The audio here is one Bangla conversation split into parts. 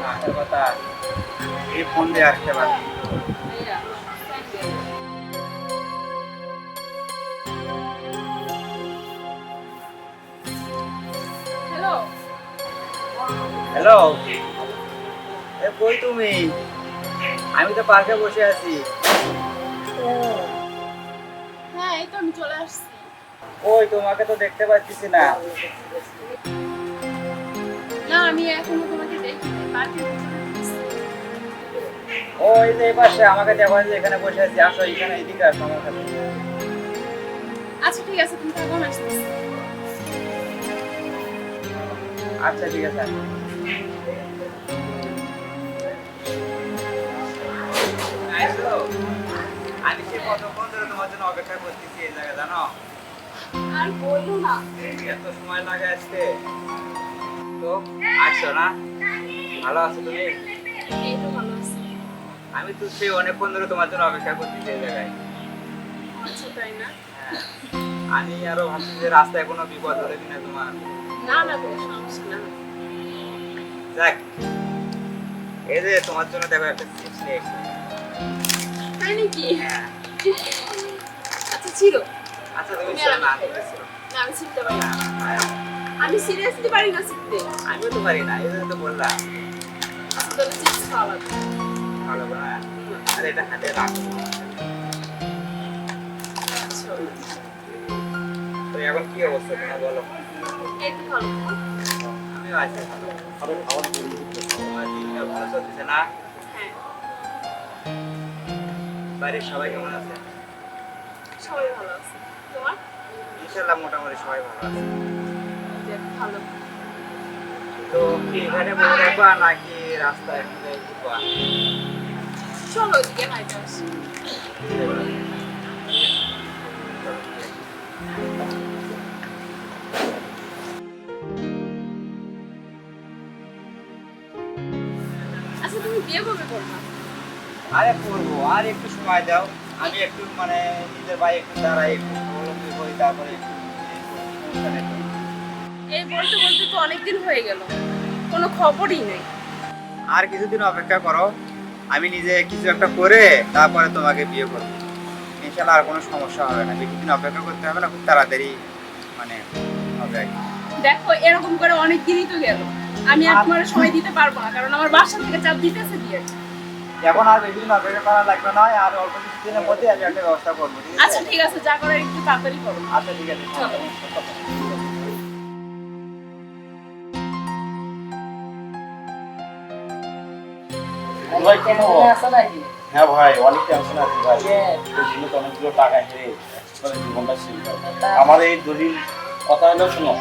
না আসার কথা, এই ফোন দিয়ে আসতে পারি। হ্যালো। হ্যালো, এ কই তুমি? আমি তো পার্কে বসে আছি। হ্যাঁ, এই তো আমি চলে আসছি। ওই তোমাকে তো দেখতে পাচ্ছি না। না, আমি এখনো তোমাকে দেখিনি। পার্কে ওই যে এই পাশে আমাকে দেখো, যে এখানে বসে আছি। আসো এখানে, এদিকে আসো আমার কাছে। আচ্ছা ঠিক আছে, তুমি থাকো, আমি আসতেছি। আচ্ছা ঠিক আছে। আইসো, আমি সে কতক্ষণ ধরে তোমার জন্য অপেক্ষা করতেছি এই জায়গায়, জানো? আর বললো না। এত সময় লাগে আসতে। তো আসছো না? ভালো আছো তুমি? এই তো ভালো আছি। আমি তো সেই অনেকক্ষণ ধরে তোমার জন্য অপেক্ষা করতেছি এই জায়গায়। আচ্ছা তাই না? হ্যাঁ, আমি আরো ভাবছি যে রাস্তায় কোনো বিপদ হলে কিনা তোমার। না না, কোনো সমস্যা না। যাক, এই যে তোমার জন্য দেখো একটা চিপস নিয়ে এসেছি। তাই নাকি? হ্যাঁ। আচ্ছা ছিল। আচ্ছা তুমি ছিল না, তুমি ছিল। না, আমি শিখতে পারি না। আমি সিরিয়াসলি পারি না শিখতে। আমিও তো পারি না, এই জন্য তো বললাম। আচ্ছা তাহলে চিপস খাওয়া লাগবে। ভালো করে না। আরে এটা হাতে রাখো। আচ্ছা, তো এখন কি অবস্থা তোমার বলো? এই তো ভালো। আমিও আছি ভালো। তোমার দিনটা ভালো চলতেছে না? হ্যাঁ, বাড়ির সবাই কেমন আছে? সবাই ভালো আছে। তোমার? ইনশাল্লাহ মোটামুটি সবাই ভালো আছে। যাক, ভালো। তো কি এখানে বসে থাকবা নাকি রাস্তায় এখন যাই ঘুরবা? চলো ওইদিকে হাইটে আসি। আচ্ছা তুমি বিয়ে কবে করবা? আরে করবো, আর একটু সময় দাও। আমি একটু মানে নিজের ভাই একটু দাঁড়াই, একটু স্বাবলম্বী হই, তারপরে একটু সমস্যা নেই তো। এই বলতে বলতে তো অনেকদিন হয়ে গেল, কোনো খবরই নেই। আর কিছুদিন অপেক্ষা করো, আমি নিজে কিছু একটা করে তারপরে তোমাকে বিয়ে করবো। ইনশাল্লাহ আর কোনো সমস্যা হবে না, বেশিদিন অপেক্ষা করতে হবে না, খুব তাড়াতাড়ি মানে হবে আর কি। দেখো এরকম করে অনেক দিনই তো গেল, আমি আর তোমার সময় দিতে পারবো না, কারণ আমার বাসা থেকে চাপ দিতেছে বিয়ে। এখন আর বেশিদিন অপেক্ষা করা লাগবে না, আর অল্প কিছুদিনের মধ্যে আমি একটা ব্যবস্থা করবো, ঠিক আচ্ছা আছে? ঠিক আছে, যা করে একটু তাড়াতাড়ি করো। আচ্ছা ঠিক আছে, চলো। ভাই কেন আসা নাকি? হ্যাঁ ভাই, অনেক টেনশন আছে ভাই। এই জন্য তো অনেকগুলো টাকা হেরে একবারে জীবনটা শেষ ভাই। আমার এই দলিল কথা হলো, শোনো,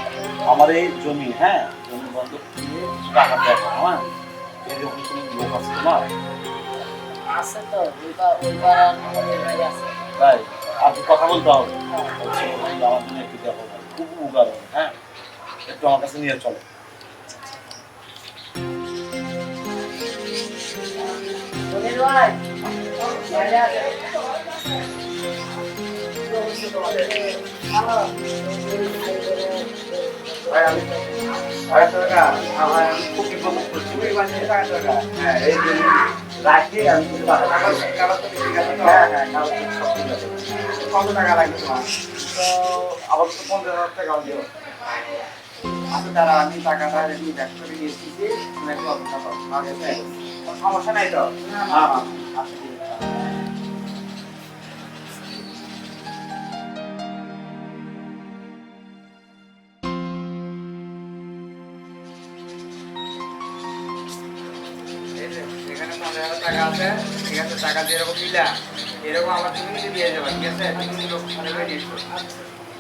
আমার এই জমি, হ্যাঁ, জমি বন্ধক দিয়ে টাকা দেবো, হ্যাঁ, এরকম কোনো লোক আছে তোমার? আছে তো, ওইবার আমাদের বাড়ি আছে। তাই আপনি কথা বলতে হবে। বলছি, ভাই আমার জন্য একটু দেখো ভাই, খুব উপকার হবে, হ্যাঁ, একটু আমার কাছে নিয়ে চলো। দলিল ভাই, বাইরে আছে। ভালো। ভাই আমি 500 টাকা, ভাই আমি খুব বিপদ করছি, ওই মানে টাকা টাকা। হ্যাঁ, এই জন্য রাখি আমি কিছু টাকা কাগজ তো ঠিক আছে তো? হ্যাঁ হ্যাঁ, কাগজ তো সব ঠিক আছে। কত টাকা লাগবে তোমার? তো আবার তো 50,000 টাকা দিও। আচ্ছা দাঁড়া, আমি টাকাটা রেডি ব্যাক করে দিয়ে এসেছি, তুমি একটু অপেক্ষা করো, ঠিক আছে? কোনো সমস্যা নাই তো? না, না। হ্যাঁ হ্যাঁ, আচ্ছা ঠিক আছে। এই যে, এখানে 15,000 টাকা আছে, ঠিক আছে? টাকা যেরকম দিলা, এরকম আমার তুমি নিজে দিয়ে যাবা, ঠিক আছে? তুমি নিজে ওখানে গিয়ে নিয়ে এসো।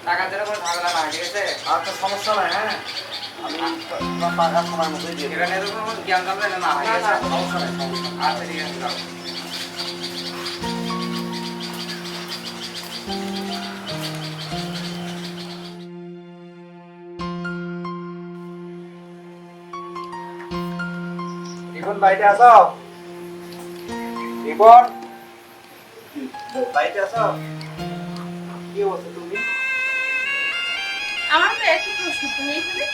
টাকা যেরকম কোনো ঝামেলা না, ঠিক আছে? আচ্ছা, সমস্যা নাই, হ্যাঁ, আমি তোমার টাকা সময় মতোই দিয়ে দেবো। এখানে এরকম কোনো জ্ঞান ঝামেলা না, ঠিক আছে? সমস্যা নাই, সমস্যা নাই। আচ্ছা ঠিক আছে, যাও। রিপন বাড়িতে আছো? রিপন বাড়িতে আছো? কি অবস্থা তুমি? আমার তো একই প্রশ্ন, তুমি এখানে?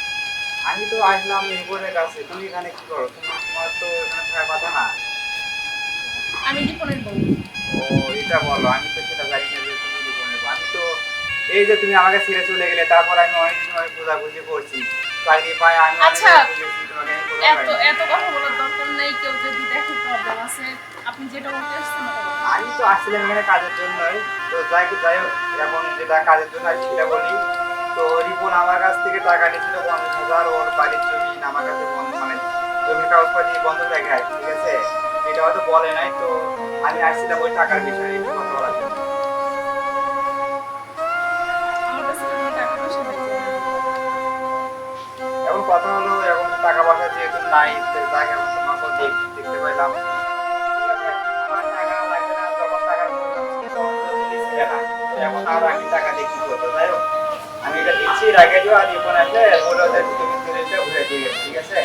আমি তো আসলাম রিপনের কাছে, তুমি এখানে কি করো? তোমার তো এখানে থাকার কথা না। আমি রিপনের বউ। ও এটা বলো, আমি তো সেটা জানি না যে তুমি রিপনের বউ। আমি তো এই যে তুমি আমাকে ছেড়ে চলে গেলে, তারপর আমি অনেকদিন তোমাকে খোঁজাখুঁজি করছি, চাকরি পাই আমি অনেক আচ্ছা, খুঁজেছি, তোমাকে আমি খোঁজা এত পাইনি। এত কথা বলার দরকার নেই, কেউ যদি দেখে প্রবলেম আছে। আপনি যেটা বলতে আসছেন ওটা বলুন। আমি তো আসছিলাম এখানে কাজের জন্যই। তো যাই হোক, এখন যেটা কাজের জন্য আসছি সেটা বলি। তো রিপন আমার কাছ থেকে টাকা নিয়েছিল 50,000, ওর বাড়ির জমি আমার কাছে মানে জমির কাগজপাতি বন্ধ রেখে, ঠিক আছে? এটা হয়তো বলে নাই। তো আমি আসছিলাম ওই টাকার বিষয়ে একটু কথা বলার জন্য। আমার কাছে তো কোনো টাকা পয়সা নাই যে আমি দিব। এখন কথা হলো, এখন টাকা পয়সা যেহেতু নাই, তো যাই হোক, এখন তোমাকে দেখতে পাইলাম। ঠিক আছে, আমার টাকা লাগবে না, যখন টাকার প্রয়োজন ছিল তখন তো তুমি ছিলে না। তো এখন আর আমি টাকা দিয়ে কি করবো? যাই হোক, আমি এটা দিচ্ছি, রাখে দিও। আর রিপন আসলে বলে ওদের তুমি তুলে ঘুরে দিয়ে গেছো, ঠিক আছে?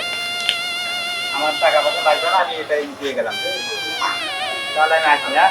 আমার টাকা পয়সা লাগবে না, আমি এটাই দিয়ে গেলাম। তাহলে আমি আসি, হ্যাঁ?